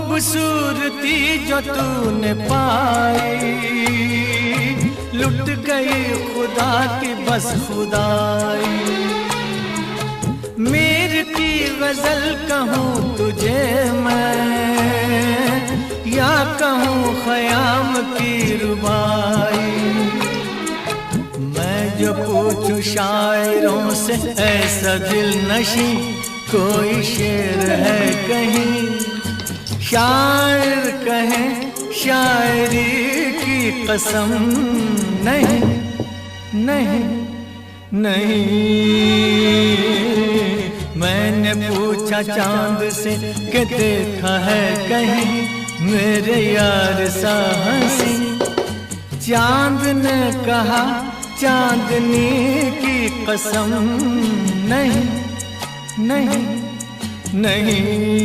खूबसूरती जो तूने पाई, लुट गई खुदा की बस खुदाई। मीर की गजल कहूँ तुझे मैं, या कहूँ ख़याम की रुबाई। मैं जो पूछूं शायरों से ऐसा दिल नशी, कोई शेर है कहीं? शायर कहें शायरी की कसम, नहीं नहीं नहीं। मैंने पूछा चांद से कि देखा है कहीं मेरे यार सा हंसी? चांद ने कहा चांदनी की कसम, नहीं नहीं नहीं।